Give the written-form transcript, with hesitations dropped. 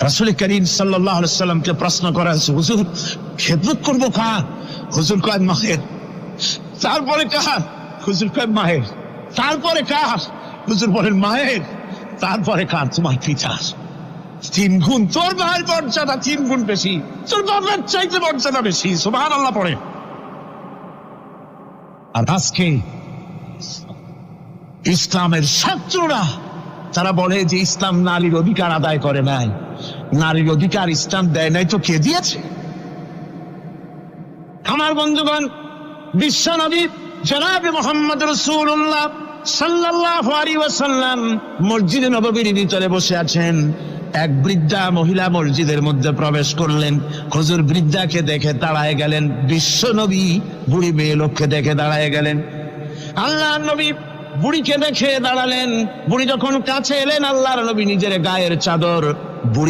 রাসূল করিম সাল্লাল্লাহু আলাইহি ওয়াসাল্লামকে প্রশ্ন করা হয়েছে, হুজুর খেদমত করবো কার? হুজুর কয় মায়ের। তারপরে কার? হুজুর কয় মায়ের। তারপরে কার? হুজুর বলেন মায়ের। তারপরে কার? তোমার পিতার। 3 গুণ। তোর ভাইয়ের মর্যাদা 3 গুণ বেশি, তোর বাবার চাইতে মর্যাদা বেশি। সুবহানাল্লাহ পড়ে। আর আজকে ইসলামের শত্রুরা তারা বলে যে ইসলাম নারীর অধিকার আদায় করে নাই। নারীর অধিকার ইসলাম দেয় নাই তো কে দিয়েছে? আমার বন্ধুগণ, বিশ্ব নবী জনাবে মুহাম্মদ রাসূলুল্লাহ সাল্লাল্লাহু আলাইহি ওয়াসাল্লাম মসজিদে নববীর ভিতরে বসে আছেন। এক বৃদ্ধা মহিলা মসজিদের মধ্যে প্রবেশ করলেন। হুজুর বৃদ্ধাকে দেখে দাঁড়ায় গেলেন। বিশ্ব নবী বুড়ি মেয়ে লোককে দেখে দাঁড়ায় গেলেন। আল্লাহর নবী বুড়িকে দেখে দাঁড়ালেন। বুড়ি যখন কাছে এলেন, আল্লাহর নবী নিজের গায়ের চাদর বুড়ি